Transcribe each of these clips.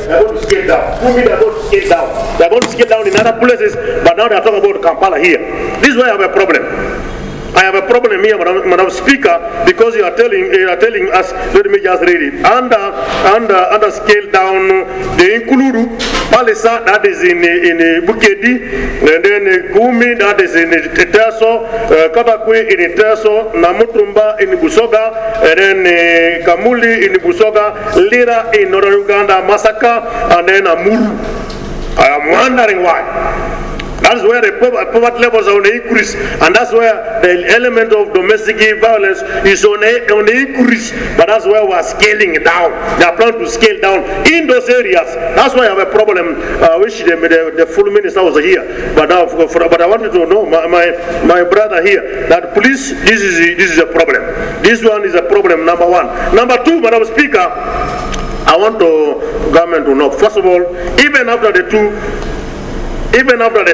they're going to scale down. Who mean they're going to scale down? They're going to scale down in other places, but now they're talking about Kampala here. This is why I have a problem. I have a problem here, Madam Speaker, because you are telling us. Let me just read it. Under scale down, the Inkuluru, Palisa, that is in Bukedi, and then Gumi, that is in Teso, Kabakwe in Teso, Namutumba in Busoga, and then Kamuli in Busoga, Lira in Northern Uganda, Masaka, and then Amuru. I am wondering why. That's where the poverty levels are on the increase, and that's where the element of domestic violence is on the increase. But that's where we're scaling down. They are planning to scale down in those areas. That's why I have a problem. I wish the full minister was here. But I wanted to know, my brother here, that please, this is a problem. This one is a problem, number one. Number two, Madam Speaker, I want the government to know. First of all, even after the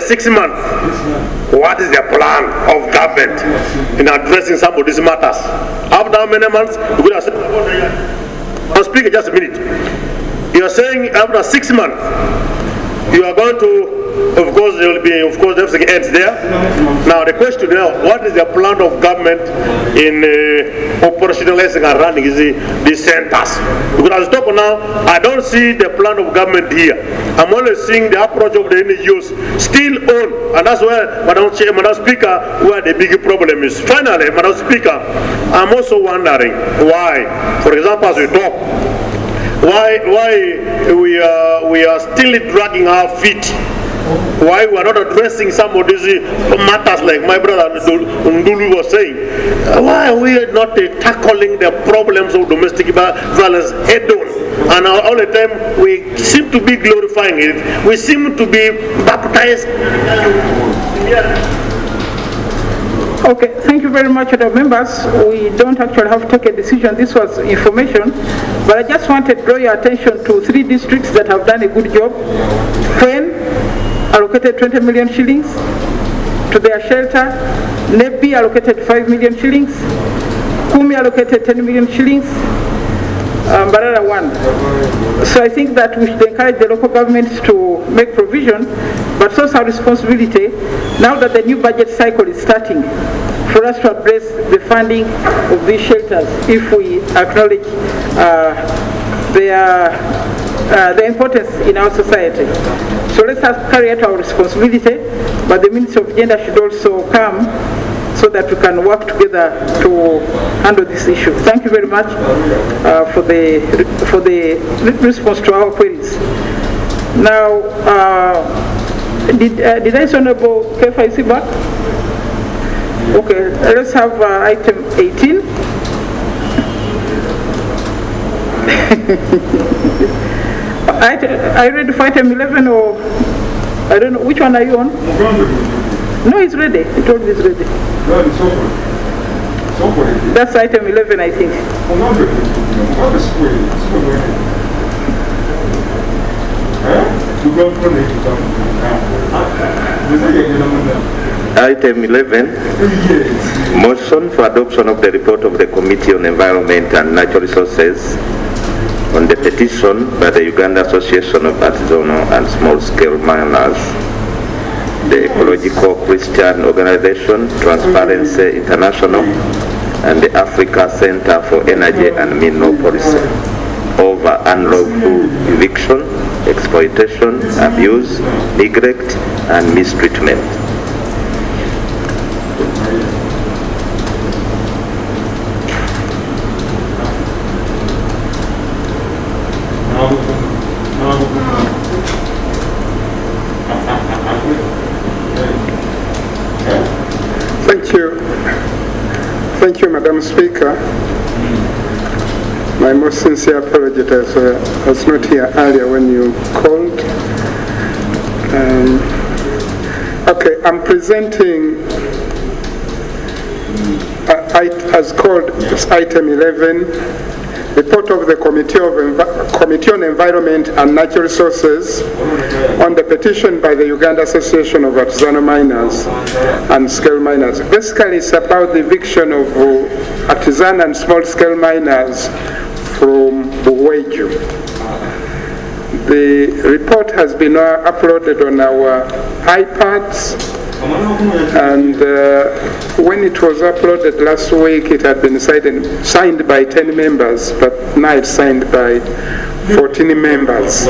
6 months, what is the plan of government in addressing some of these matters? After how many months? I'll speak in just a minute. You are saying after 6 months, you are going to, of course, there will be, everything ends there. Now the question now, what is the plan of government in operationalizing and running these centers? Because as I talk now, I don't see the plan of government here. I'm only seeing the approach of the NGOs still on, and that's where, Madam Speaker, where the big problem is. Finally, Madam Speaker, I'm also wondering why, for example, as we talk, why we are still dragging our feet. Why we are not addressing some of these matters, like my brother Ndulu was saying? Why are we not tackling the problems of domestic violence head on? And all the time we seem to be glorifying it. We seem to be baptized. Okay, thank you very much, other members. We don't actually have to take a decision. This was information, but I just wanted to draw your attention to 3 districts that have done a good job. When allocated 20 million shillings to their shelter, Nebi allocated 5 million shillings, Kumi allocated 10 million shillings, Barara 1. So I think that we should encourage the local governments to make provision, but it's also our responsibility, now that the new budget cycle is starting, for us to address the funding of these shelters if we acknowledge their importance in our society. So let us carry out our responsibility, but the Ministry of Gender should also come so that we can work together to handle this issue. Thank you very much for the response to our queries. Now, did I send about KFIC back? Okay, let's have item 18. Are you ready for item 11 or I don't know, which one are you on? No, it's ready. It told me it's ready. That's item 11, I think. Item 11, motion for adoption of the report of the Committee on Environment and Natural Resources on the petition by the Uganda Association of Artisanal and Small-Scale Miners, the Ecological Christian Organization, Transparency International, and the Africa Center for Energy and Mineral Policy over unlawful eviction, exploitation, abuse, neglect, and mistreatment. Thank you, Madam Speaker. My most sincere apology as I was not here earlier when you called. Okay, I'm presenting as called item 11, report of the Committee on Environment and Natural Resources on the petition by the Uganda Association of Artisanal Miners and Scale Miners. Basically, it's about the eviction of artisan and small-scale miners from Buweju. The report has been uploaded on our iPads, and when it was uploaded last week, it had been signed by 10 members, but now it's signed by 14 members.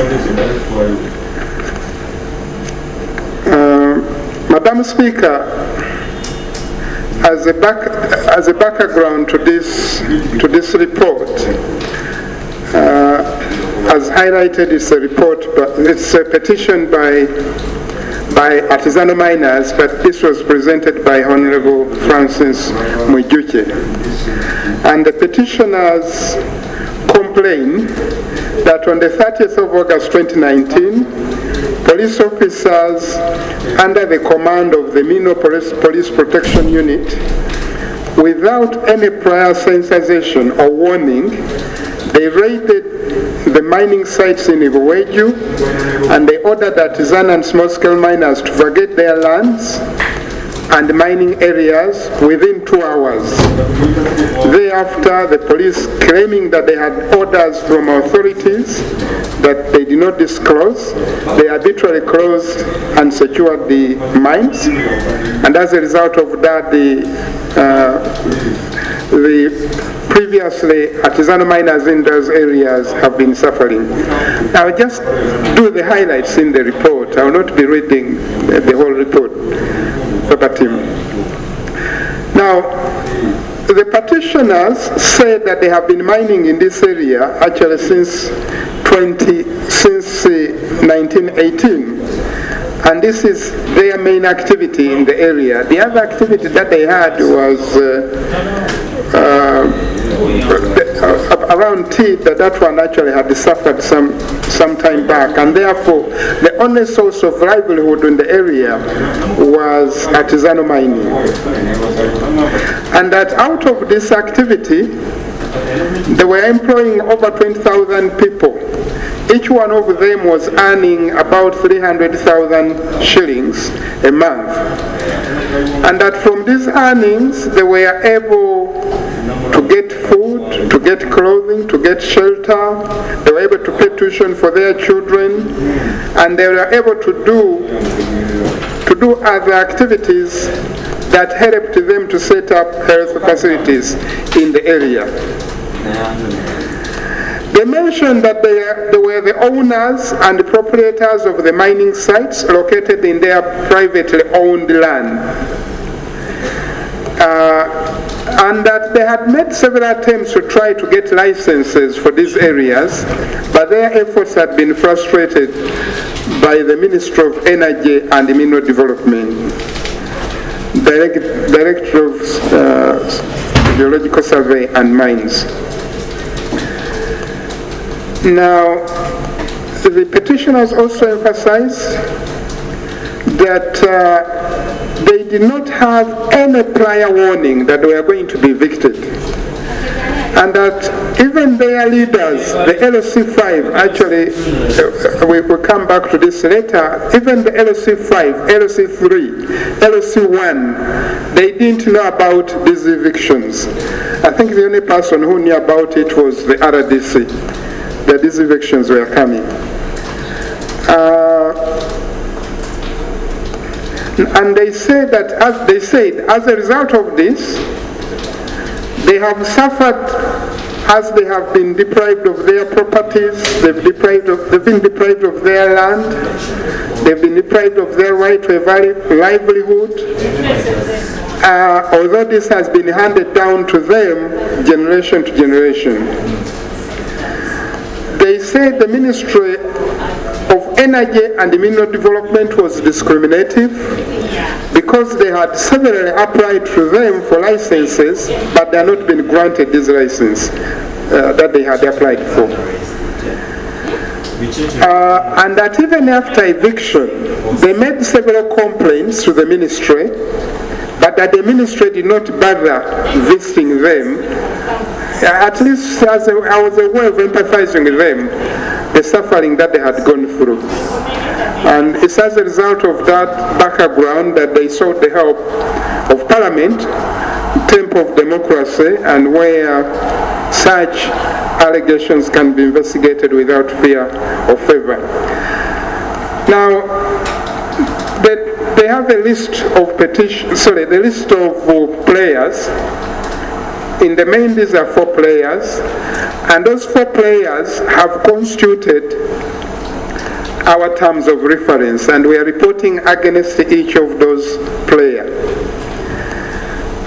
Madam Speaker, as a background to this report, as highlighted, it's a report, but it's a petition by artisanal miners, but this was presented by Honorable Francis Mwijuke. And the petitioners complain that on the 30th of August 2019, police officers under the command of the Mino Police Protection Unit, without any prior sensitization or warning, they raided the mining sites in Ibuweju, and they ordered artisan and small-scale miners to vacate their lands and mining areas within 2 hours. Thereafter, the police, claiming that they had orders from authorities that they did not disclose, they arbitrarily closed and secured the mines, and as a result of that, the previously artisanal miners in those areas have been suffering. I'll just do the highlights in the report. I will not be reading the whole report verbatim. Now, the petitioners said that they have been mining in this area actually since 1918. And this is their main activity in the area. The other activity that they had was around tea, that one actually had suffered some time back, and therefore the only source of livelihood in the area was artisanal mining. And that out of this activity, they were employing over 20,000 people. Each one of them was earning about 300,000 shillings a month. And that from these earnings, they were able to get food, to get clothing, to get shelter. They were able to pay tuition for their children, and they were able to do other activities that helped them to set up health facilities in the area. They mentioned that they were the owners and the proprietors of the mining sites located in their privately owned land. And that they had made several attempts to try to get licenses for these areas, but their efforts had been frustrated by the Ministry of Energy and Mineral Development, Director of Geological Survey and Mines. Now, the petitioners also emphasized that they did not have any prior warning that they were going to be evicted, and that even their leaders, the LC5, actually, we will come back to this later, even the LC5, LC3, LC1, they didn't know about these evictions. I think the only person who knew about it was the RDC, that these evictions were coming. And they said that, as a result of this, they have suffered as they have been deprived of their properties, they've been deprived of their land, they've been deprived of their right to a livelihood, although this has been handed down to them generation to generation. They said the Ministry of Energy and Mineral Development was discriminative because they had severally applied to them for licenses, but they had not been granted this license that they had applied for. And that even after eviction, they made several complaints to the ministry, but that the ministry did not bother visiting them, at least as a way of empathizing with them, the suffering that they had gone through. And it's as a result of that background that they sought the help of Parliament, temple of democracy and where such allegations can be investigated without fear or favor. Now, they have a list of the list of players. In the main, these are 4 players, and those 4 players have constituted our terms of reference, and we are reporting against each of those players.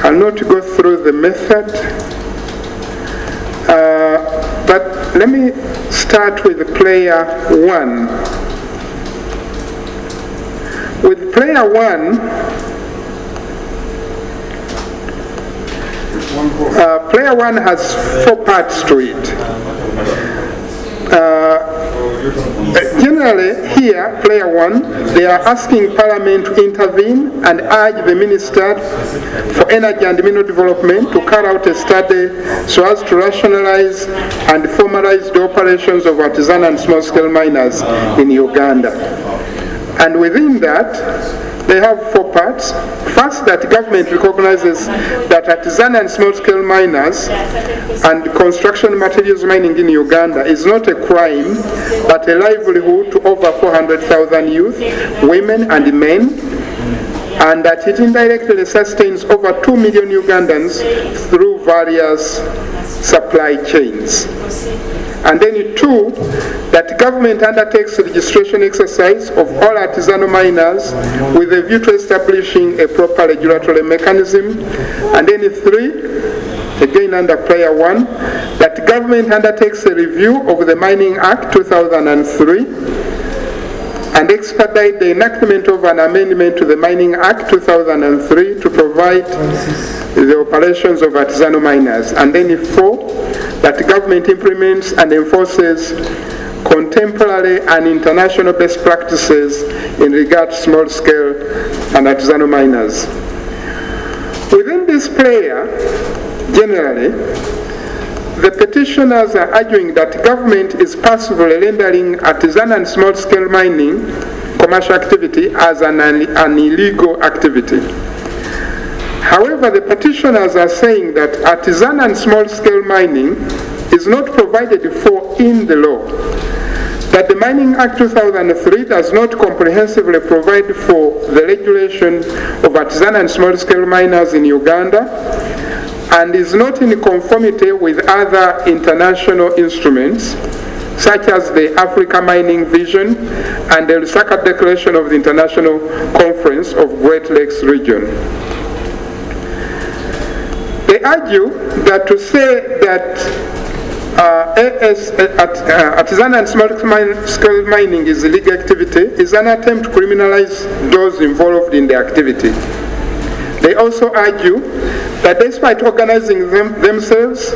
I'll not go through the method, but let me start with player 1. With player 1, player 1 has 4 parts to it. Generally, here, player 1, they are asking Parliament to intervene and urge the Minister for Energy and Mineral Development to carry out a study so as to rationalize and formalize the operations of artisan and small-scale miners in Uganda. And within that, they have 4 parts. First, that government recognizes that artisan and small-scale miners and construction materials mining in Uganda is not a crime, but a livelihood to over 400,000 youth, women and men, and that it indirectly sustains over 2 million Ugandans through various supply chains. And then 2, that government undertakes the registration exercise of all artisanal miners with a view to establishing a proper regulatory mechanism. And then 3, again under player 1, that government undertakes a review of the Mining Act 2003 and expedite the enactment of an amendment to the Mining Act 2003 to provide the operations of artisanal miners. And then 4, that the government implements and enforces contemporary and international best practices in regard to small-scale and artisanal miners. Within this player, generally, the petitioners are arguing that government is passively rendering artisan and small-scale mining commercial activity as an illegal activity. However, the petitioners are saying that artisan and small-scale mining is not provided for in the law, that the Mining Act 2003 does not comprehensively provide for the regulation of artisan and small-scale miners in Uganda, and is not in conformity with other international instruments, such as the Africa Mining Vision and the Masaka Declaration of the International Conference of Great Lakes Region. They argue that to say that artisan and small-scale mining is illegal activity is an attempt to criminalize those involved in the activity. They also argue that despite organizing themselves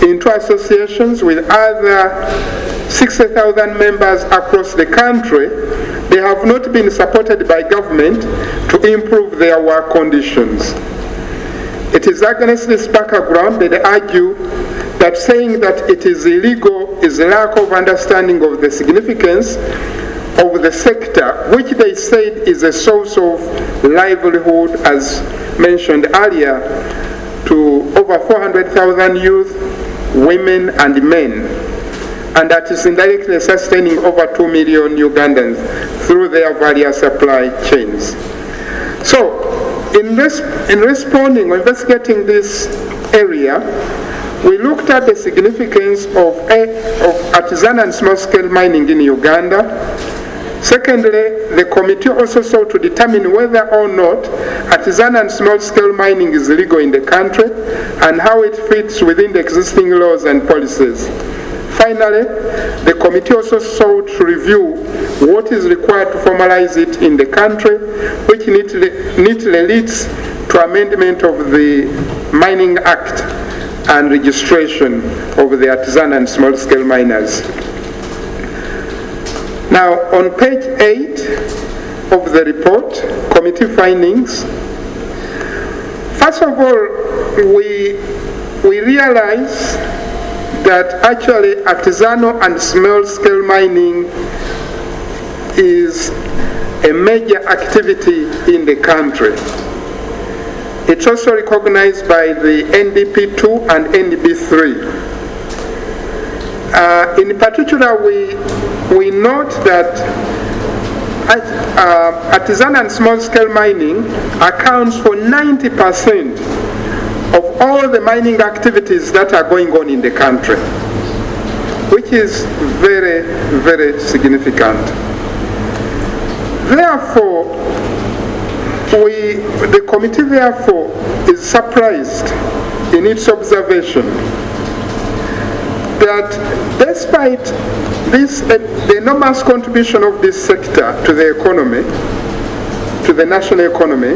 into associations with other 60,000 members across the country, they have not been supported by government to improve their work conditions. It is against this background that they argue that saying that it is illegal is a lack of understanding of the significance of the sector, which they said is a source of livelihood, as mentioned earlier, to over 400,000 youth, women and men, and that is indirectly sustaining over 2 million Ugandans through their various supply chains. So, in responding or investigating this area, we looked at the significance of artisan and small-scale mining in Uganda. Secondly, the committee also sought to determine whether or not artisan and small-scale mining is legal in the country and how it fits within the existing laws and policies. Finally, the committee also sought to review what is required to formalize it in the country, which neatly leads to amendment of the Mining Act and registration of the artisan and small-scale miners. Now, on page 8 of the report, committee findings, first of all, we realize that actually artisanal and small-scale mining is a major activity in the country. It's also recognized by the NDP2 and NDP3. In particular, we note that artisan and small-scale mining accounts for 90% of all the mining activities that are going on in the country, which is very, very significant. Therefore, the committee therefore is surprised in its observation that despite this, the enormous contribution of this sector to the economy, to the national economy,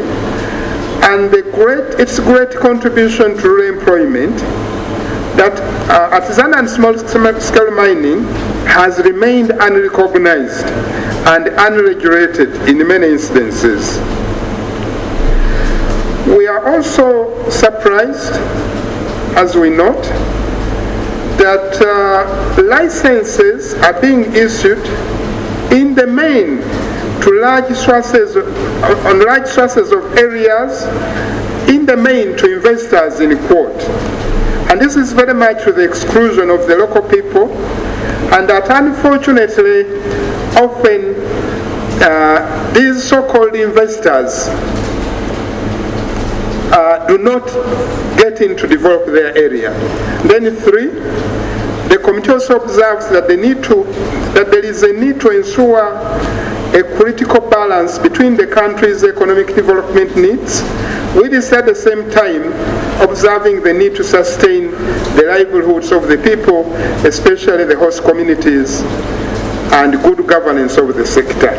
and its great contribution to rural employment, that artisan and small-scale mining has remained unrecognized and unregulated in many instances. We are also surprised, as we note, that licenses are being issued in the main to large sources of areas, in the main to investors in quote. And this is very much to the exclusion of the local people, and that unfortunately often these so-called investors do not get in to develop their area. Then 3, the committee also observes that there is a need to ensure a critical balance between the country's economic development needs, with this at the same time observing the need to sustain the livelihoods of the people, especially the host communities, and good governance of the sector.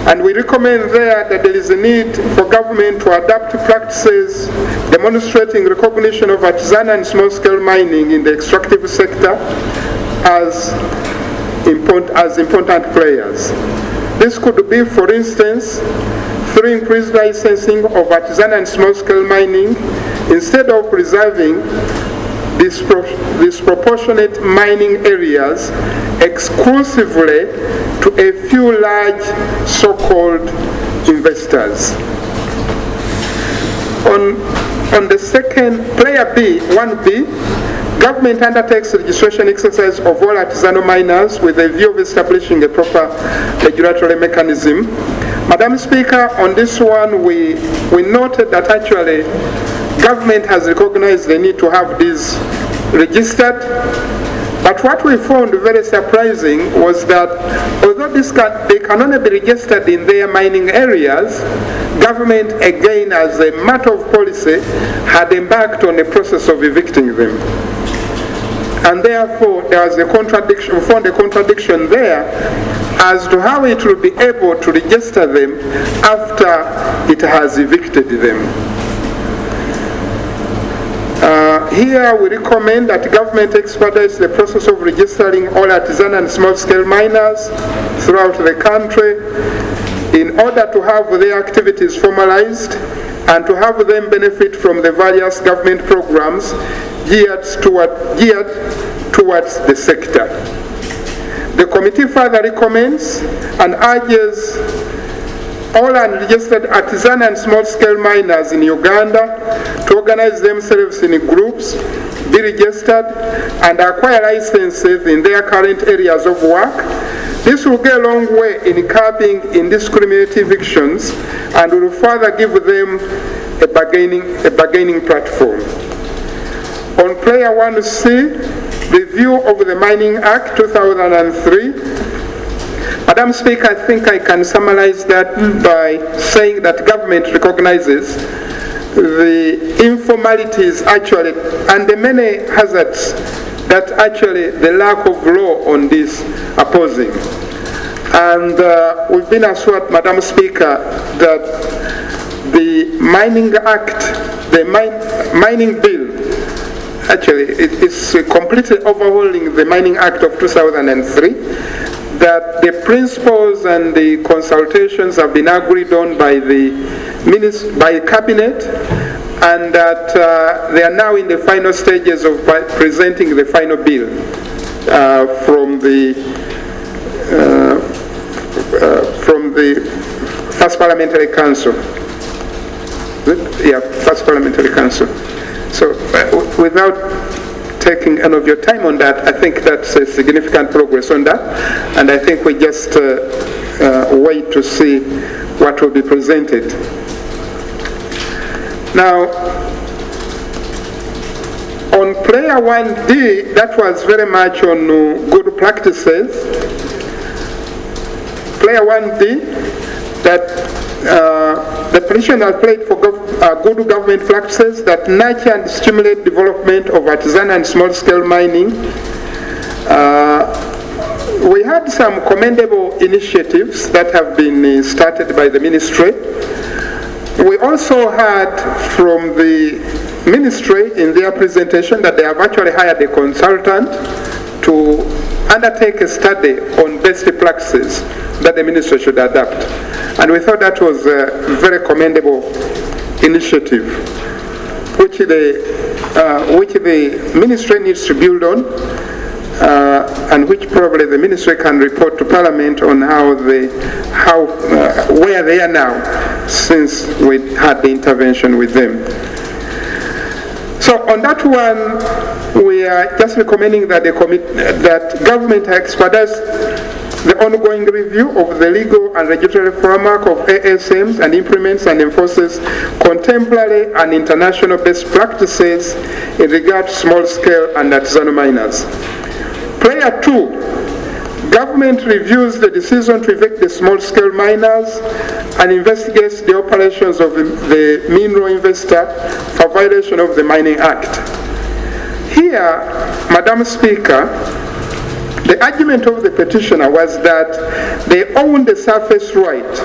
And we recommend there that there is a need for government to adapt practices demonstrating recognition of artisan and small-scale mining in the extractive sector as important players. This could be, for instance, through increased licensing of artisan and small-scale mining, instead of reserving disproportionate mining areas exclusively to a few large so-called investors. On the second, player B, 1B, government undertakes registration exercise of all artisanal miners with a view of establishing a proper regulatory mechanism. Madam Speaker, on this one, we noted that actually government has recognized the need to have these registered, but what we found very surprising was that although they can only be registered in their mining areas, government, again as a matter of policy, had embarked on a process of evicting them. And therefore there was a contradiction, we found a contradiction there as to how it will be able to register them after it has evicted them. Here we recommend that government expedites the process of registering all artisan and small-scale miners throughout the country in order to have their activities formalized and to have them benefit from the various government programs geared towards the sector. The committee further recommends and urges all unregistered artisan and small-scale miners in Uganda to organize themselves in groups, be registered, and acquire licenses in their current areas of work. This will go a long way in curbing indiscriminate evictions and will further give them a bargaining platform. On player 1C, review of the Mining Act 2003, Madam Speaker, I think I can summarize that by saying that government recognizes the informalities actually and the many hazards that actually the lack of law on this are posing. And we've been assured, Madam Speaker, that the Mining Act, the mining bill, actually it is completely overhauling the Mining Act of 2003. That the principles and the consultations have been agreed on by the cabinet, and that they are now in the final stages of presenting the final bill from the First Parliamentary Council. first Parliamentary Council. So without taking any of your time on that, I think that's a significant progress on that, and I think we just wait to see what will be presented. Now, on player 1D, that was very much on good practices. Player 1D, that the petition has played for good government practices that nurture and stimulate development of artisanal and small-scale mining. We had some commendable initiatives that have been started by the ministry. We also heard from the ministry in their presentation that they have actually hired a consultant to undertake a study on best practices that the ministry should adopt. And we thought that was a very commendable initiative, which the ministry needs to build on, and which probably the ministry can report to Parliament on where they are now since we had the intervention with them. So on that one, we are just recommending that that government expedites the ongoing review of the legal and regulatory framework of ASMs and implements and enforces contemporary and international best practices in regard to small-scale and artisanal miners. Prayer 2, government reviews the decision to evict the small-scale miners and investigates the operations of the mineral investor for violation of the Mining Act. Here, Madam Speaker, the argument of the petitioner was that they own the surface right,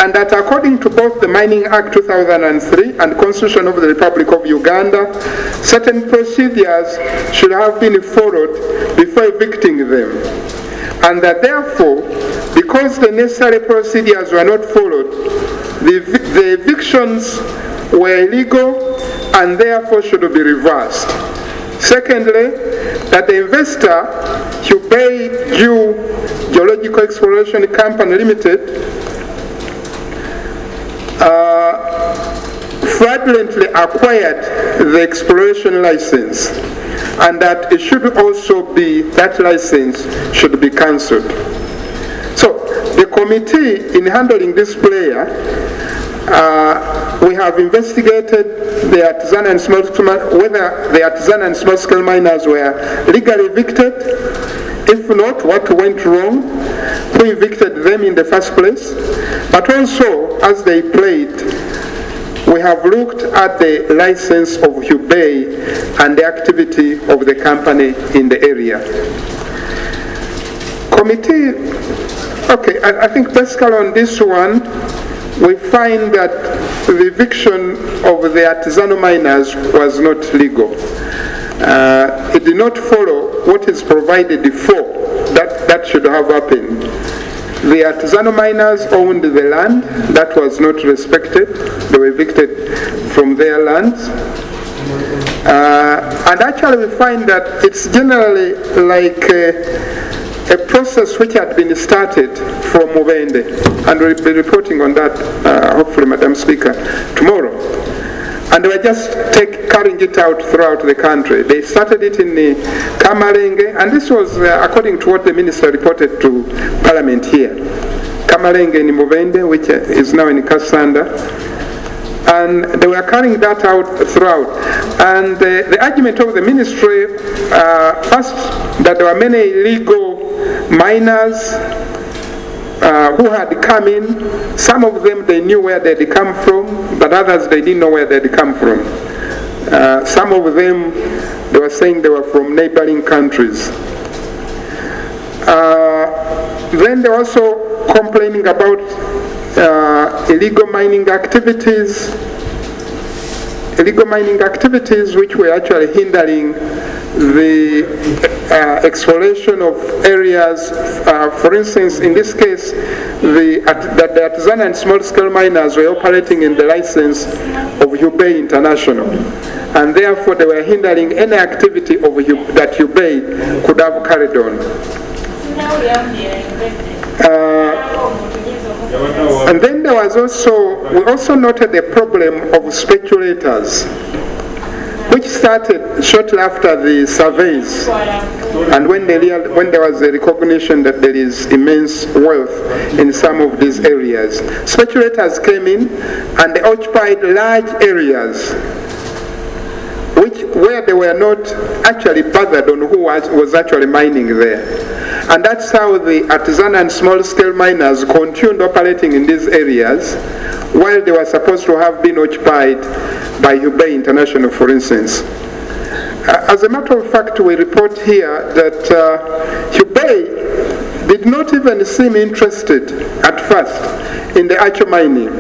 and that according to both the Mining Act 2003 and Constitution of the Republic of Uganda, certain procedures should have been followed before evicting them, and that therefore, because the necessary procedures were not followed, the evictions were illegal and therefore should be reversed. Secondly, that the investor, Hubei Geological Exploration Company Limited, fraudulently acquired the exploration license, and that it should also be, that license should be cancelled. So the committee in handling this player, we have investigated the artisan and small whether the artisan and small scale miners were legally evicted. If not, what went wrong, who evicted them in the first place, but also as they played, we have looked at the license of Hubei and the activity of the company in the area. Committee, okay, I think basically on this one, we find that the eviction of the artisanal miners was not legal. It did not follow what is provided before that should have happened. The artisanal miners owned the land, that was not respected. They were evicted from their lands. And actually we find that it's generally like a process which had been started from Mubende, and we'll be reporting on that, hopefully, Madam Speaker, tomorrow. And we're just carrying it out throughout the country. They started it in Kamalenge, and this was according to what the minister reported to Parliament here. Kamalenge in Mubende, which is now in Kasanda. And they were carrying that out throughout. And the argument of the ministry, first, that there were many illegal miners who had come in. Some of them they knew where they'd come from, but others they didn't know where they'd come from. Some of them, they were saying they were from neighboring countries. Then they were also complaining about illegal mining activities which were actually hindering the exploration of areas. For instance, in this case, that the artisan and small-scale miners were operating in the license of Hubei International, and therefore they were hindering any activity of that Hubei could have carried on. And then there was we also noted the problem of speculators, which started shortly after the surveys, and when there was a recognition that there is immense wealth in some of these areas. Speculators came in and they occupied large areas where they were not actually bothered on who was actually mining there. And that's how the artisan and small-scale miners continued operating in these areas while they were supposed to have been occupied by Hubei International, for instance. As a matter of fact, we report here that Hubei did not even seem interested at first in the actual mining.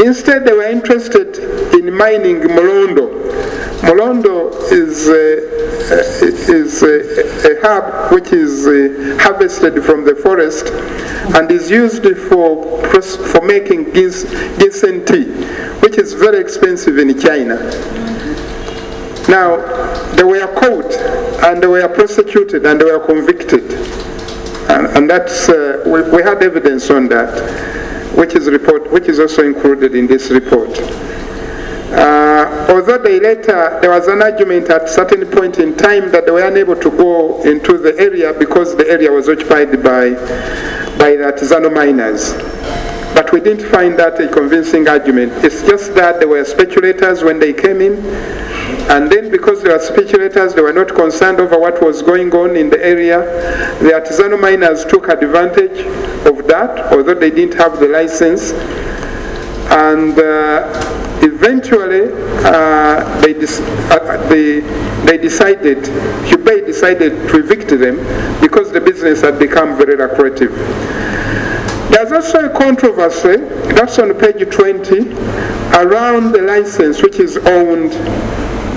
Instead, they were interested in mining Molondo. Molondo is a herb which is harvested from the forest and is used for making ginseng tea, which is very expensive in China. Now, they were caught and they were prosecuted and they were convicted, and that's we had evidence on that, which is also included in this report. Although there was an argument at a certain point in time that they were unable to go into the area because the area was occupied by the artisanal miners. But we didn't find that a convincing argument. It's just that there were speculators when they came in, and then because they were speculators, they were not concerned over what was going on in the area. The artisanal miners took advantage of that, although they didn't have the license. And eventually, Hubei decided to evict them because the business had become very lucrative. There's also a controversy, that's on page 20, around the license which is owned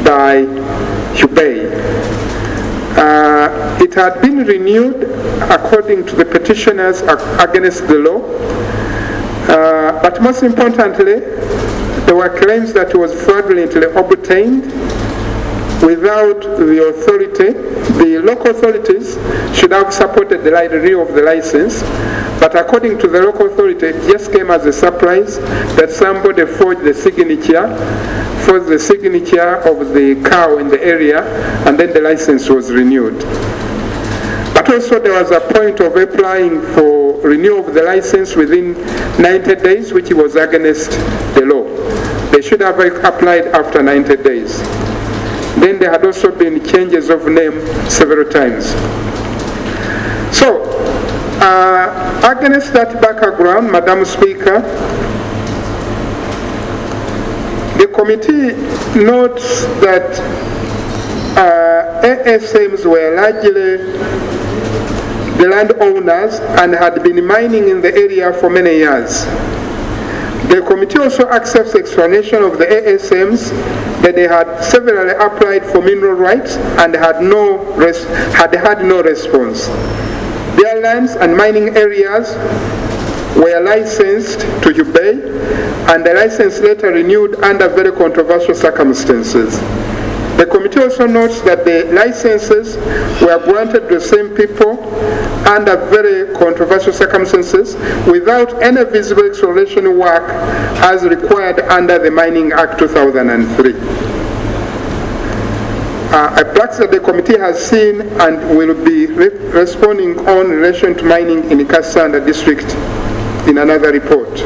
by Hubei. It had been renewed according to the petitioners against the law, but most importantly, there were claims that it was fraudulently obtained without the authority. The local authorities should have supported the renewal of the license, but according to the local authority, it just came as a surprise that somebody forged the signature of the cow in the area, and then the license was renewed. But also there was a point of applying for renewal of the license within 90 days, which was against the law. They should have applied after 90 days. Then there had also been changes of name several times. So, against that background, Madam Speaker, the committee notes that ASMs were largely the landowners and had been mining in the area for many years. The committee also accepts explanation of the ASMs that they had severally applied for mineral rights and had had no response. Their lands and mining areas were licensed to Hubei, and the license later renewed under very controversial circumstances. The committee also notes that the licenses were granted to the same people under very controversial circumstances without any visible exploration work as required under the Mining Act 2003. A practice that the committee has seen and will be responding on in relation to mining in Kasanda district in another report.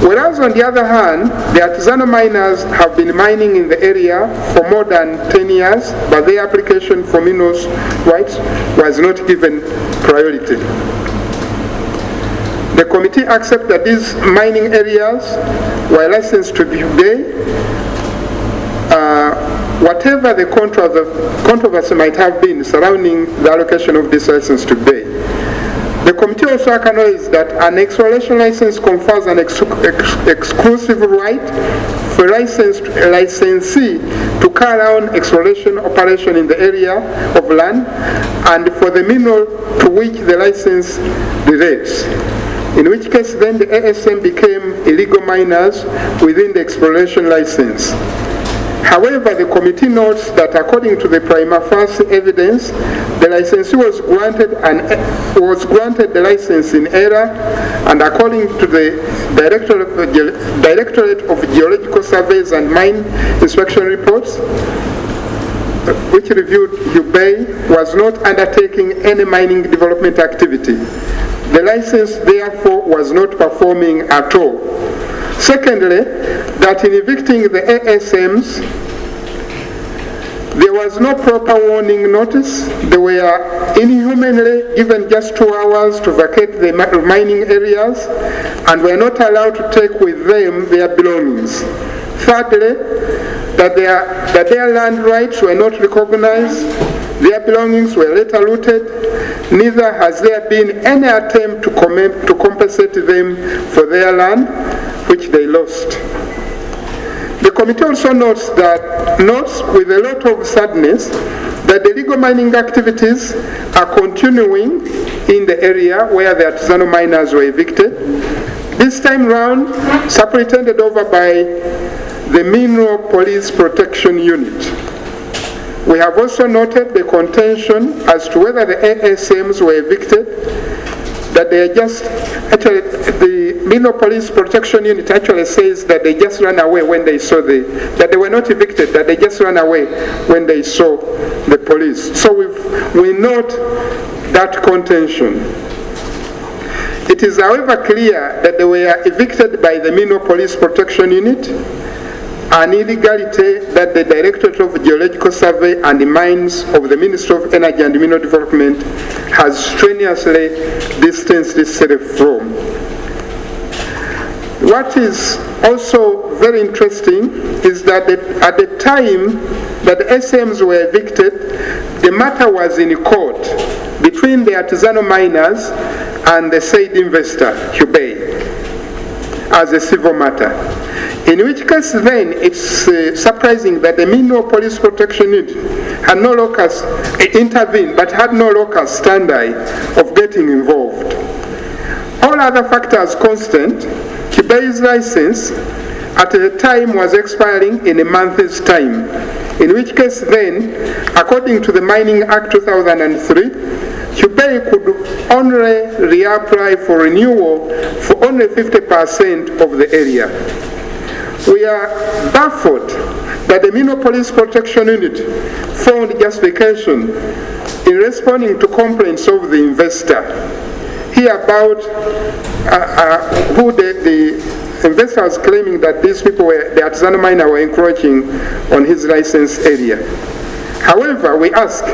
Whereas on the other hand, the artisanal miners have been mining in the area for more than 10 years, but their application for minerals rights was not given priority. The committee accepts that these mining areas were licensed to Hubei. Whatever the controversy might have been surrounding the allocation of this license to Hubei, the committee also acknowledges that an exploration license confers an exclusive right for a licensee to carry on exploration operation in the area of land and for the mineral to which the license relates, in which case then the ASM became illegal miners within the exploration license. However, the committee notes that according to the prima facie evidence, the licensee was granted the license in error, and according to the Directorate of Geological Surveys and Mine Inspection Reports, which reviewed Hubei, was not undertaking any mining development activity. The license, therefore, was not performing at all. Secondly, that in evicting the ASMs, there was no proper warning notice. They were inhumanly given just 2 hours to vacate the mining areas and were not allowed to take with them their belongings. Thirdly, that their land rights were not recognized, their belongings were later looted, neither has there been any attempt to compensate them for their land, which they lost. The committee also notes with a lot of sadness that the illegal mining activities are continuing in the area where the artisanal miners were evicted. This time round, superintended over by the Mineral Police Protection Unit. We have also noted the contention as to whether the ASMs were evicted, that they are just, actually the Mineral Police Protection Unit actually says that they just ran away when they saw that they were not evicted, that they just ran away when they saw the police. So we note that contention. It is, however, clear that they were evicted by the Mineral Police Protection Unit, an illegality that the Directorate of Geological Survey and the Mines of the Ministry of Energy and Mineral Development has strenuously distanced itself from. What is also very interesting is that at the time that the SMs were evicted, the matter was in court between the artisanal miners and the said investor, Hubei, as a civil matter. In which case then it's surprising that the Mineral Police Protection Unit had no locus intervened, but had no locus standi of getting involved. All other factors constant, Hubei's license at the time was expiring in a month's time, in which case then, according to the Mining Act 2003, Hubei could only reapply for renewal for only 50% of the area. We are baffled that the Mineral Police Protection Unit found justification in responding to complaints of the investor. Here about who the investor was claiming that these people the artisanal miner were encroaching on his license area. However, we ask,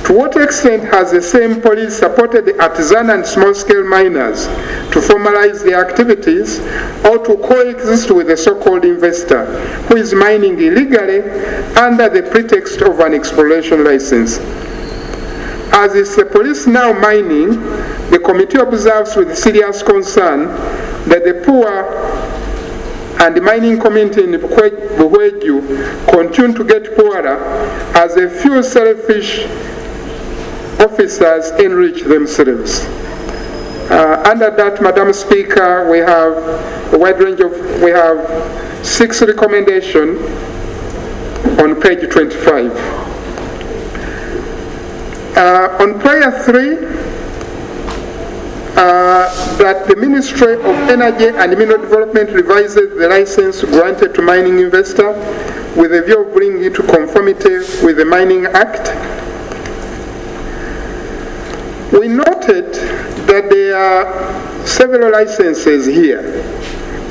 to what extent has the same police supported the artisan and small-scale miners to formalize their activities or to coexist with the so-called investor who is mining illegally under the pretext of an exploration license? As is the police now mining, the committee observes with serious concern that the poor and the mining community in Buhweju continue to get poorer as a few selfish officers enrich themselves. Under that, Madam Speaker, we have a wide range of, we have 6 recommendations on page 25. On prayer 3, that the Ministry of Energy and Mineral Development revises the license granted to mining investor with a view of bringing it to conformity with the Mining Act. We noted that there are several licenses here,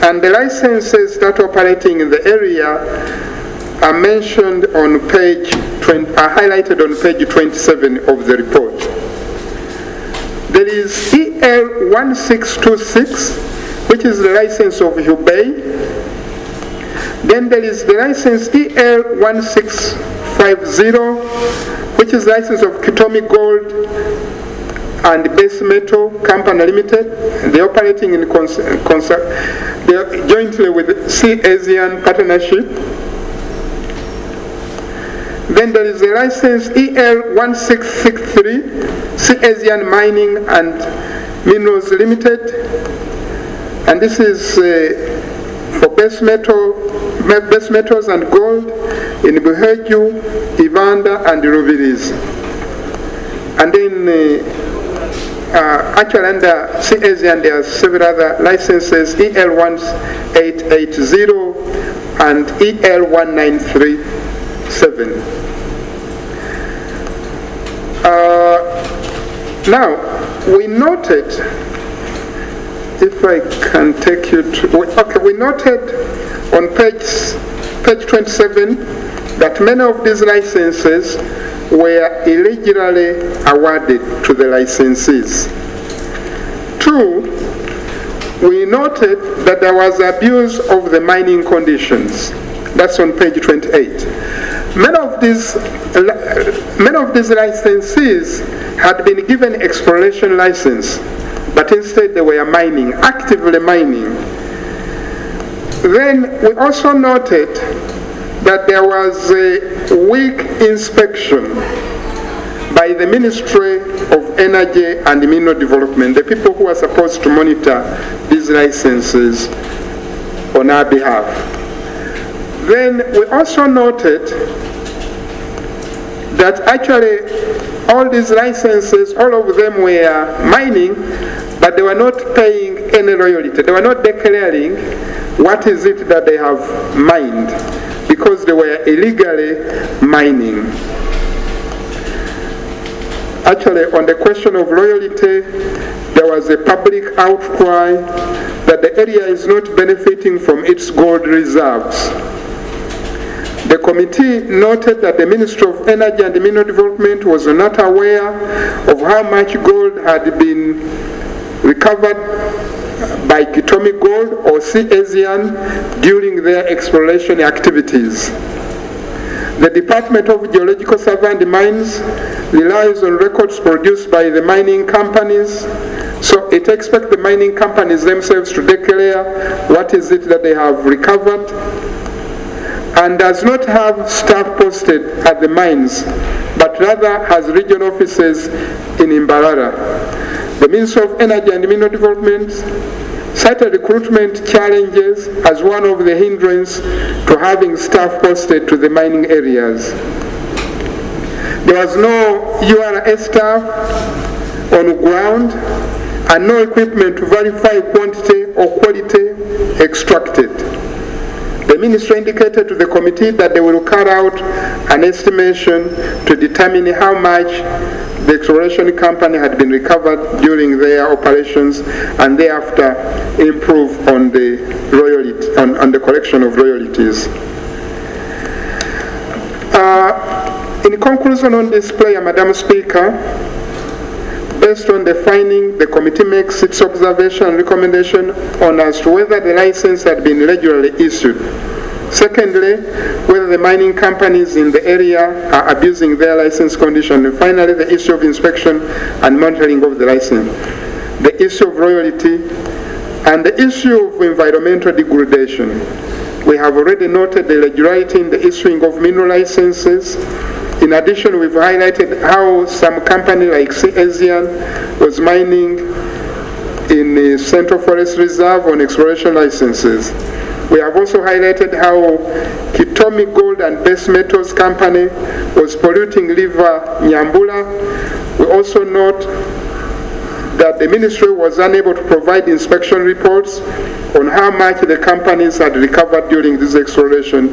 and the licenses that are operating in the area are mentioned on page 20, are highlighted on page 27 of the report. There is EL 1626, which is the license of Hubei. Then there is the license EL 1650, which is the license of Kitomi Gold and Base Metal Company Limited. They're operating in they're jointly with Sea Asian Partnership. Then there is a license EL 1663, Sea Asian Mining and Minerals Limited, and this is for base metal base metals and gold in Buheju, Ivanda, and Rubiris. And then actually under CASIAN there are several other licenses, EL1880 and EL1937. Now, we noted, if I can take you to, okay, we noted on page 27 that many of these licenses were irregularly awarded to the licensees. 2, we noted that there was abuse of the mining conditions. That's on page 28. Many of these licensees had been given exploration license, but instead they were mining, actively mining. Then we also noted that there was a weak inspection by the Ministry of Energy and Mineral Development, the people who are supposed to monitor these licenses on our behalf. Then we also noted that actually all these licenses, all of them were mining, but they were not paying any royalty. They were not declaring what is it that they have mined, because they were illegally mining. Actually, on the question of royalty, there was a public outcry that the area is not benefiting from its gold reserves. The committee noted that the Ministry of Energy and Mineral Development was not aware of how much gold had been recovered by Kitomi Gold or CASIAN during their exploration activities. The Department of Geological Survey and Mines relies on records produced by the mining companies, so it expects the mining companies themselves to declare what is it that they have recovered, and does not have staff posted at the mines, but rather has regional offices in Imbarara. The Ministry of Energy and Mineral Development cited recruitment challenges as one of the hindrances to having staff posted to the mining areas. There was no URS staff on ground and no equipment to verify quantity or quality extracted. The ministry indicated to the committee that they will carry out an estimation to determine how much the exploration company had been recovered during their operations, and thereafter improve on the royalty, on the collection of royalties. In conclusion on this player, Madam Speaker, based on the finding, the committee makes its observation and recommendation on as to whether the license had been regularly issued. Secondly, whether the mining companies in the area are abusing their license condition. And finally, the issue of inspection and monitoring of the license. The issue of royalty and the issue of environmental degradation. We have already noted the irregularity in the issuing of mineral licenses. In addition, we've highlighted how some company like CASIAN was mining in the Central Forest Reserve on exploration licenses. We have also highlighted how Kitomi Gold and Base Metals Company was polluting River Nyambula. We also note that the ministry was unable to provide inspection reports on how much the companies had recovered during this exploration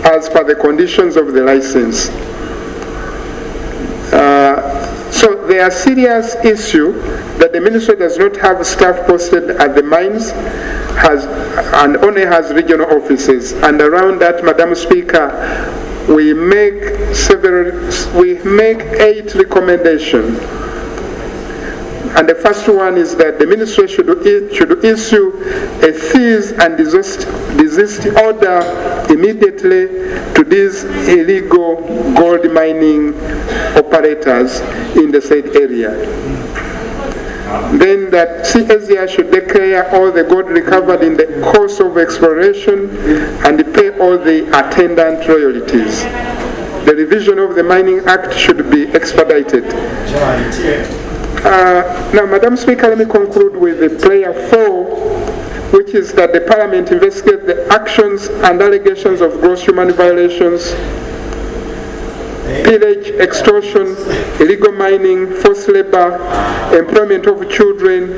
as per the conditions of the license. So there are serious issues that the ministry does not have staff posted at the mines, and only has regional offices. And around that, Madam Speaker, we make 8 recommendations. And the first one is that the ministry should issue a cease and desist order immediately to these illegal gold mining operators in the said area. Then that CASIA should declare all the gold recovered in the course of exploration and pay all the attendant royalties. The revision of the Mining Act should be expedited. Now, Madam Speaker, let me conclude with the prayer 4 which is that the Parliament investigate the actions and allegations of gross human violations, pillage, extortion, illegal mining, forced labor, employment of children,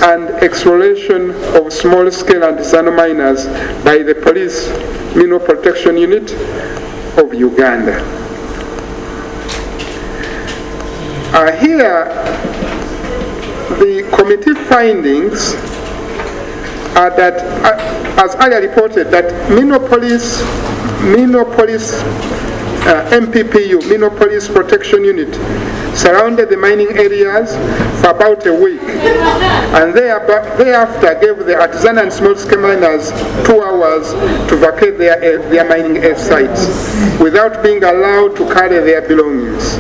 and exploration of small-scale artisanal miners by the Police Mineral Protection Unit of Uganda. Here, the committee findings are that, as I reported, that Mineral Police MPPU, Mineral Police Protection Unit, surrounded the mining areas for about a week, and thereafter gave the artisan and small-scale miners 2 hours to vacate their mining sites without being allowed to carry their belongings.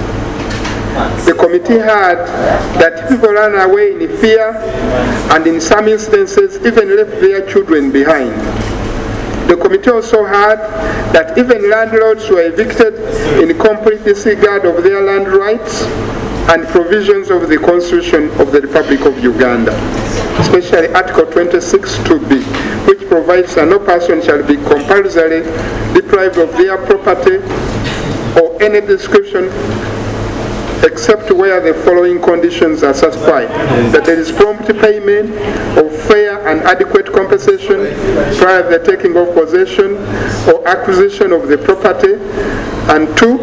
The committee heard that people ran away in fear and in some instances even left their children behind. The committee also heard that even landlords were evicted in complete disregard of their land rights and provisions of the Constitution of the Republic of Uganda, especially Article 26(2)(b), which provides that no person shall be compulsorily deprived of their property or any description except where the following conditions are satisfied: that there is prompt payment of fair and adequate compensation prior to the taking of possession or acquisition of the property, and 2,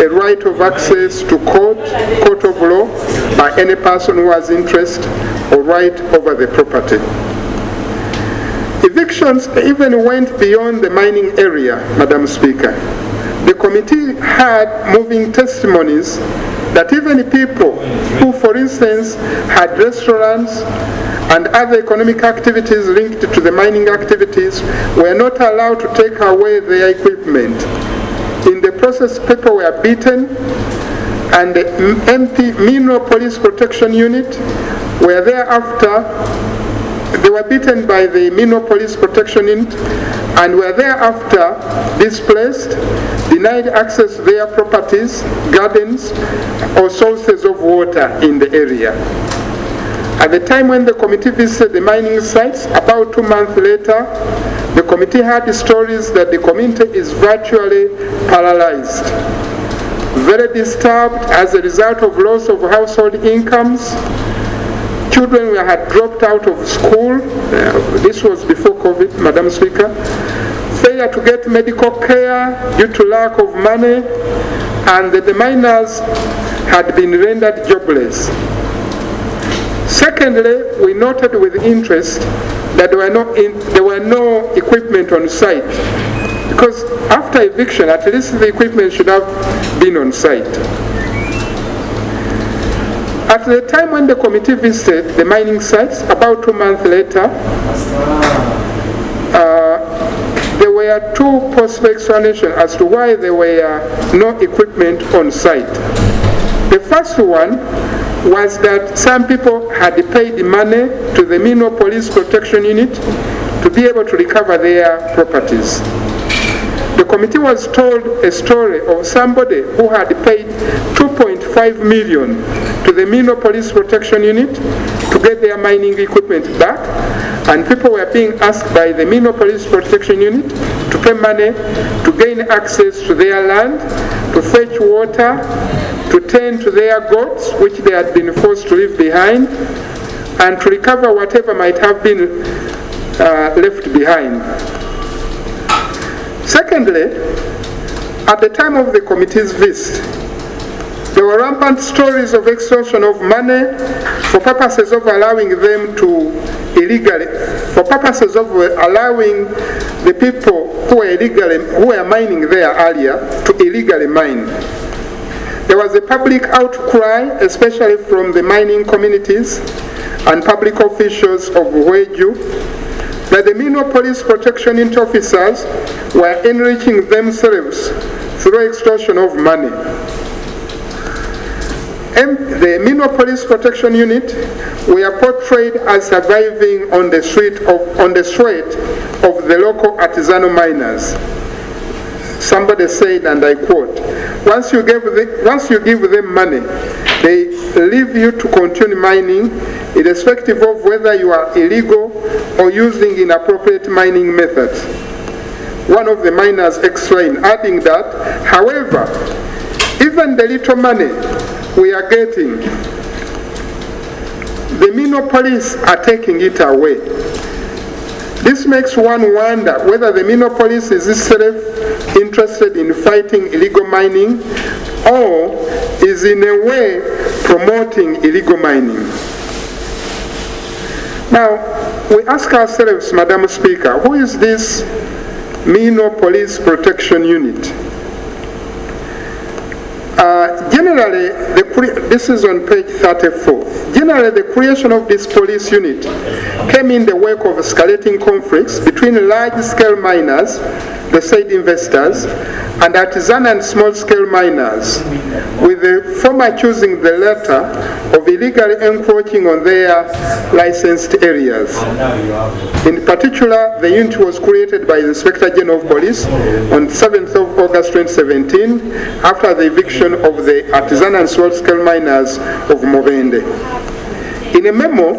a right of access to court of law by any person who has interest or right over the property. Evictions even went beyond the mining area, Madam Speaker. The committee had moving testimonies that even people who, for instance, had restaurants and other economic activities linked to the mining activities were not allowed to take away their equipment. In the process, people were beaten, and the Mineral Police Protection Unit were thereafter, they were beaten by the Mineral Police Protection Unit and were thereafter displaced, denied access to their properties, gardens, or sources of water in the area. At the time when the committee visited the mining sites, about 2 months later, the committee heard stories that the community is virtually paralyzed, very disturbed as a result of loss of household incomes. Children had dropped out of school, this was before COVID, Madam Speaker, failure to get medical care due to lack of money, and the miners had been rendered jobless. Secondly, we noted with interest that there were no equipment on site, because after eviction, at least the equipment should have been on site. At the time when the committee visited the mining sites, about 2 months later, there were 2 possible explanations as to why there were no equipment on site. The first one was that some people had paid money to the Mineral Police Protection Unit to be able to recover their properties. The committee was told a story of somebody who had paid 2.5 million to the Mineral Police Protection Unit to get their mining equipment back, and people were being asked by the Mineral Police Protection Unit to pay money to gain access to their land, to fetch water, to tend to their goats, which they had been forced to leave behind, and to recover whatever might have been left behind. Secondly, at the time of the committee's visit, there were rampant stories of extortion of money for purposes of allowing them to allowing the people who were mining there earlier to illegally mine. There was a public outcry, especially from the mining communities and public officials of Weju, that the Mineral Police Protection Unit officers were enriching themselves through extortion of money. The Mineral Police Protection Unit were portrayed as surviving on the sweat of the local artisanal miners. Somebody said, and I quote, once you give them money, They leave you to continue mining, irrespective of whether you are illegal or using inappropriate mining methods. One of the miners explained, adding that, however, even the little money we are getting, the Mino police are taking it away. This makes one wonder whether the Mino police is itself interested in fighting illegal mining or is in a way promoting illegal mining. Now, we ask ourselves, Madam Speaker, who is this Mino Police Protection Unit? Generally, this is on page 34. Generally, the creation of this police unit came in the wake of escalating conflicts between large-scale miners, the said investors, and artisan and small-scale miners, with the former choosing the latter of illegally encroaching on their licensed areas. In particular, the unit was created by the Inspector General of Police on 7th of August 2017 after the eviction of the artisan and small-scale miners of Mubende. In a memo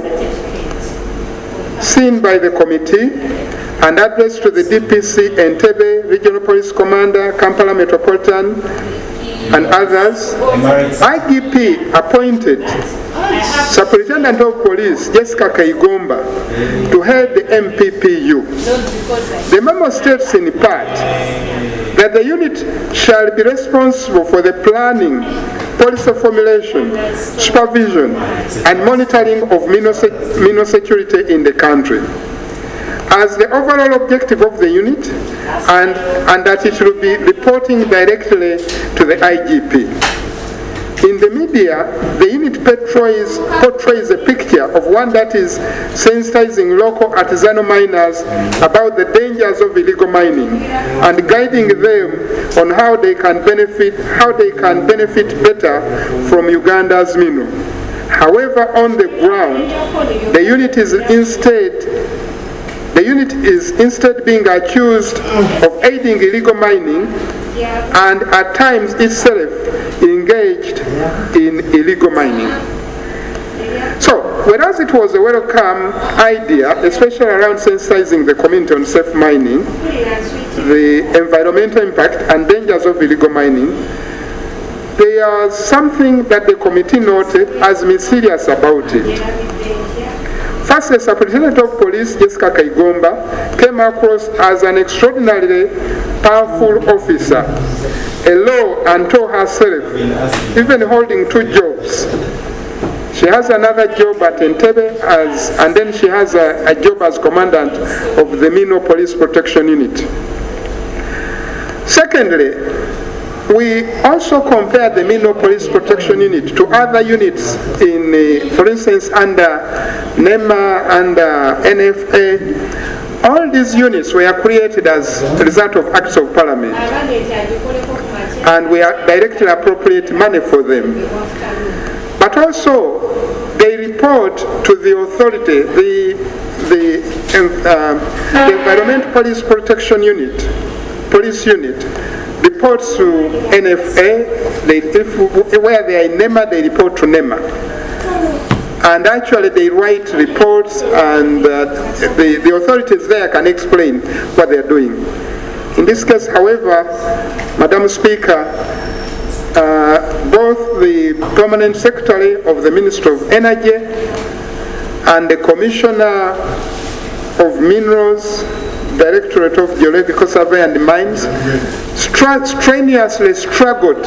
seen by the committee and addressed to the DPC, Entebbe, Regional Police Commander, Kampala Metropolitan, and others, IGP appointed Superintendent of Police Jessica Kaigomba to head the MPPU. The memo states in part that the unit shall be responsible for the planning, policy formulation, supervision, and monitoring of Mino security in the country, as the overall objective of the unit, and that it will be reporting directly to the IGP. In the media, the unit portrays a picture of one that is sensitizing local artisanal miners about the dangers of illegal mining and guiding them on how they can benefit better from Uganda's Mino. However, on the ground, the unit is instead being accused of aiding illegal mining and at times itself engaged in illegal mining. So, whereas it was a welcome idea, especially around sensitizing the community on safe mining, the environmental impact and dangers of illegal mining, there is something that the committee noted as mysterious about it. First, the Superintendent of Police, Jessica Kaigomba, came across as an extraordinarily powerful officer, a law unto herself, even holding two jobs. She has another job at Entebbe, and then she has a job as commandant of the Mino Police Protection Unit. Secondly, we also compare the Mino Police Protection Unit to other units in, for instance, under NEMA, under NFA. All these units were created as a result of acts of parliament, and we are directly appropriate money for them. But also, they report to the authority, the Environment Police Protection Unit, police unit, reports to NFA. Where they are in NEMA, they report to NEMA. And actually they write reports, and the authorities there can explain what they are doing. In this case, however, Madam Speaker, both the Permanent Secretary of the Ministry of Energy and the Commissioner of Minerals, Directorate of Geological Survey and Mines, strenuously struggled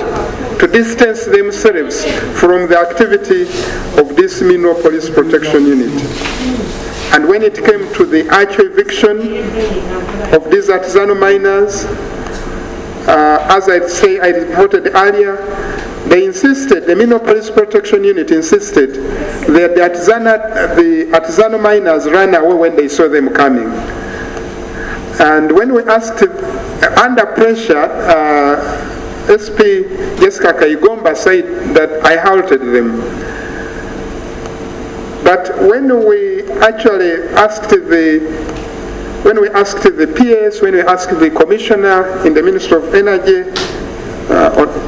to distance themselves from the activity of this Mino Police Protection Unit. And when it came to the actual eviction of these artisanal miners, as I reported earlier, they insisted, the Mino Police Protection Unit insisted that the artisanal miners ran away when they saw them coming. And when we asked, under pressure, SP Jessica Kaigomba said that I halted them. But when we actually asked the PS, when we asked the Commissioner in the Ministry of Energy,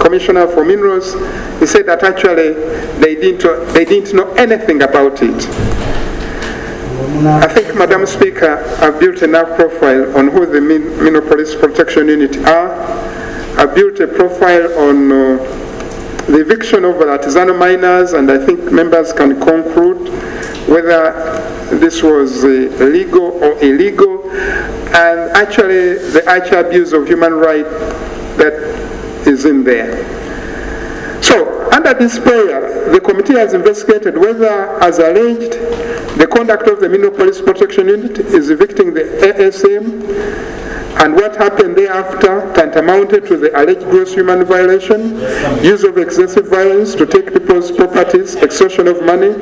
Commissioner for Minerals, he said that actually they didn't know anything about it. I think, Madam Speaker, I've built enough profile on who the Mineral Police Protection Unit are. I've built a profile on the eviction of artisanal miners, and I think members can conclude whether this was legal or illegal, and actually the actual abuse of human rights that is in there. So, under this prayer, the committee has investigated whether, as alleged, the conduct of the Mineral Police Protection Unit is evicting the ASM, and what happened thereafter tantamounted to the alleged gross human violation, use of excessive violence to take people's properties, extortion of money,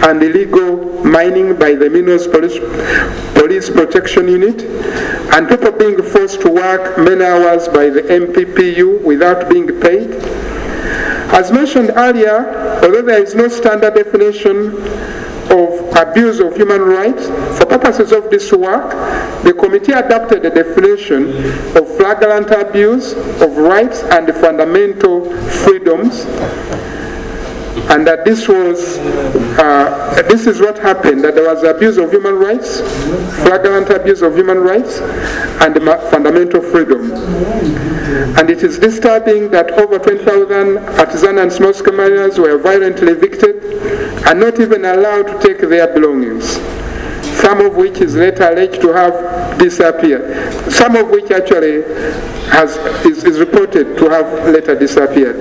and illegal mining by the Minerals Police Protection Unit, and people being forced to work many hours by the MPPU without being paid. As mentioned earlier, although there is no standard definition of abuse of human rights, for purposes of this work, the committee adopted a definition of flagrant abuse of rights and fundamental freedoms, and that this is what happened, that there was abuse of human rights, flagrant abuse of human rights, and fundamental freedom. And it is disturbing that over 20,000 artisan and small-scale miners were violently evicted and not even allowed to take their belongings, some of which is later alleged to have disappeared, some of which actually is reported to have later disappeared.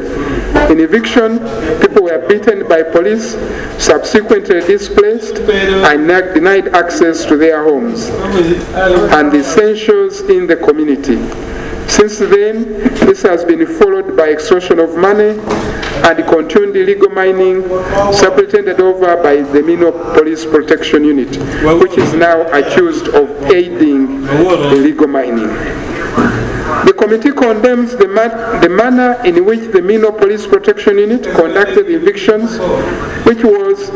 In eviction, people were beaten by police, subsequently displaced, and denied access to their homes and essentials in the community. Since then, this has been followed by extortion of money and continued illegal mining, superintended over by the Mineral Police Protection Unit, which is now accused of aiding illegal mining. The committee condemns the manner in which the Mineral Police Protection Unit conducted the evictions, which was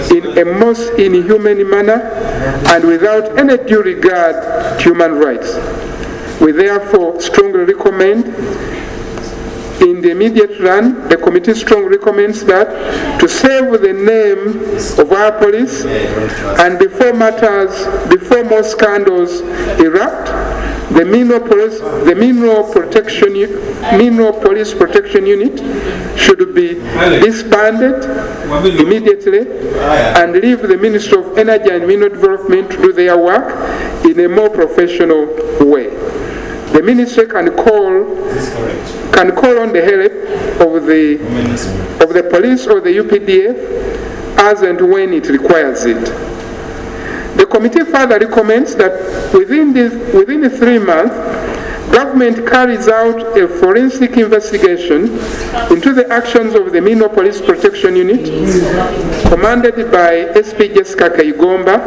in a most inhumane manner and without any due regard to human rights. We therefore strongly recommend, in the immediate run, the committee strongly recommends that to save the name of our police and before more scandals erupt, the Mineral Police Protection Unit should be disbanded immediately and leave the Ministry of Energy and Mineral Development to do their work in a more professional way. The ministry can call on the help of the police or the UPDF as and when it requires it. The committee further recommends that within 3 months, government carries out a forensic investigation into the actions of the Mineral Police Protection Unit, commanded by SP Jessica Kaigomba,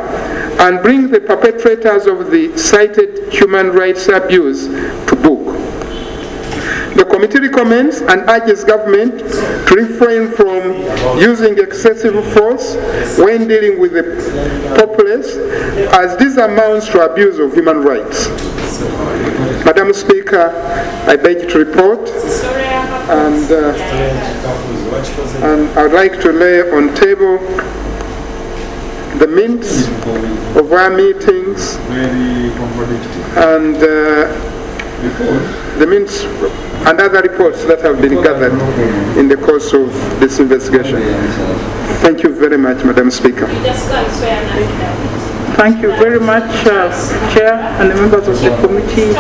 and bring the perpetrators of the cited human rights abuse to book. The committee recommends and urges government to refrain from using excessive force when dealing with the populace, as this amounts to abuse of human rights. Madam Speaker, I beg you to report, and I'd like to lay on table the minutes of our meetings and the minutes and other reports that have been gathered in the course of this investigation. Thank you very much, Madam Speaker. Thank you very much, Chair and the members of the Committee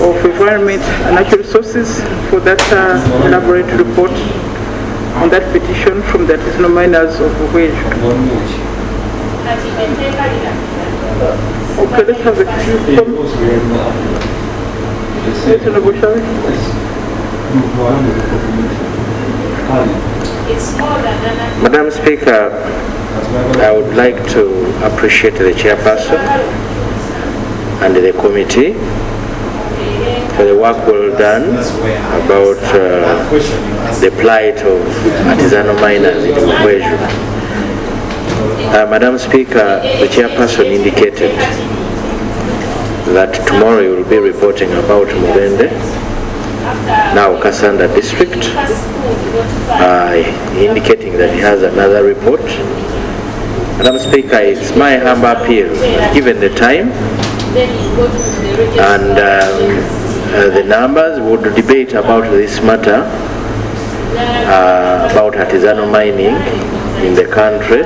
of Environment and Natural Resources for that elaborate report on that petition from the artisanal miners of Uweju. Okay, let's have a few comments. Madam Speaker, I would like to appreciate the chairperson and the committee for the work well done about the plight of artisanal miners in Uweju. Madam Speaker, the chairperson indicated that tomorrow you will be reporting about Mubende, now Kasanda district, indicating that he has another report. Madam Speaker, it's my humble appeal, given the time and the numbers, would debate about this matter, about artisanal mining in the country,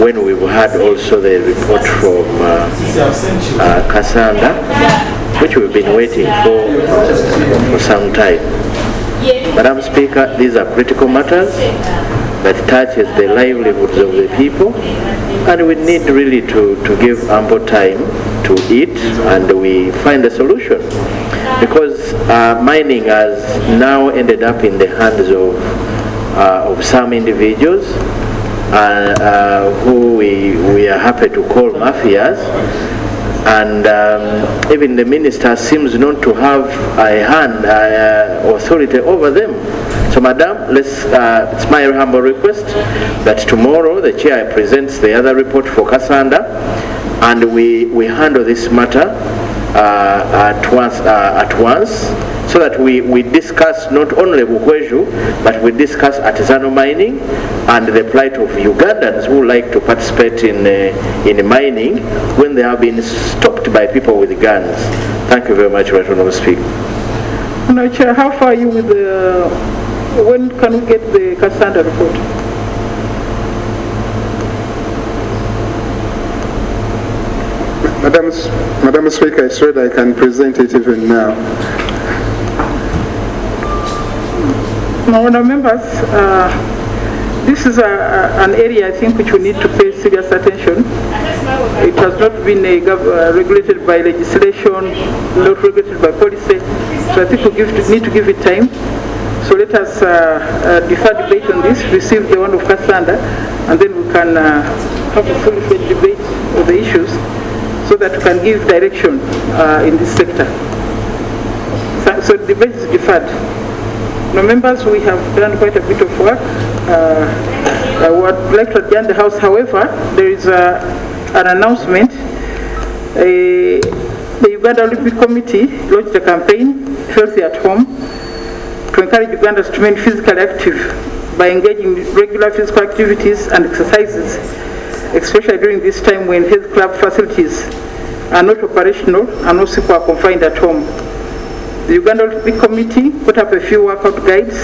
when we've had also the report from Kasanda, which we've been waiting for some time. Madam Speaker, these are critical matters that touches the livelihoods of the people, and we need really to give ample time to it, and we find a solution. Because mining has now ended up in the hands of some individuals who we are happy to call mafias, and even the minister seems not to have a hand authority over them. So, Madam, it's my humble request that tomorrow the chair presents the other report for Kasanda, and we handle this matter at once, so that we discuss not only Bukweju, but we discuss artisanal mining and the plight of Ugandans who like to participate in mining when they have been stopped by people with guns. Thank you very much, Right Honourable Speaker. No, Chair, how far are you with the, when can we get the Kasanda report? Madam Speaker, it's ready. I can present it even now. Honourable members, this is an area I think which we need to pay serious attention. It has not been regulated by legislation, not regulated by policy, so I think we need to give it time. So let us defer debate on this, receive the one of Kasanda, and then we can have a fully-fledged debate of the issues, so that we can give direction in this sector. So the debate is deferred. Now, members, we have done quite a bit of work. I would like to adjourn the House. However, there is an announcement. The Uganda Olympic Committee launched a campaign, Healthy at Home, to encourage Ugandans to remain physically active by engaging in regular physical activities and exercises, especially during this time when health club facilities are not operational and most people are confined at home. The Uganda Olympic Committee put up a few workout guides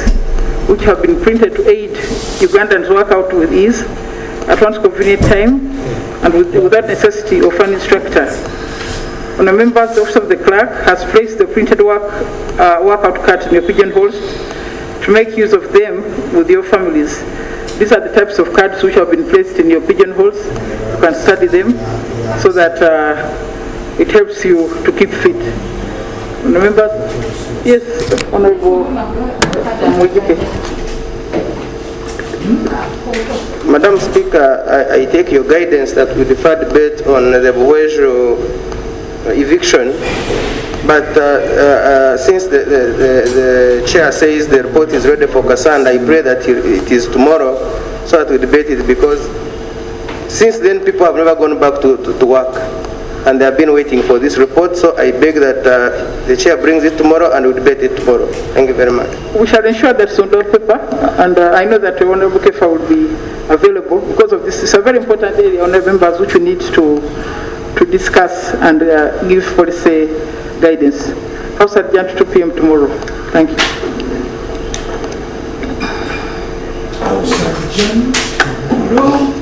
which have been printed to aid Ugandans work out with ease at one's convenient time and without necessity of an instructor. On the members, the Office of the Clerk has placed the printed workout card in your pigeonholes to make use of them with your families. These are the types of cards which have been placed in your pigeonholes. You can study them so that it helps you to keep fit. Remember? Yes, Honorable Mwijuke. Madam Speaker, I take your guidance that we defer debate on the Bukweju eviction, but since the chair says the report is ready for Kasanda, I pray that it is tomorrow so that we debate it, because since then people have never gone back to work and they have been waiting for this report. So I beg that the chair brings it tomorrow and we debate it tomorrow. Thank you very much. We shall ensure that it's on our paper, and I know that Honorable Kefa will be available because of this. It's a very important area, Honorable members, which we need to discuss and give policy guidance. House adjourned to 2 p.m. tomorrow. Thank you. House adjourned tomorrow.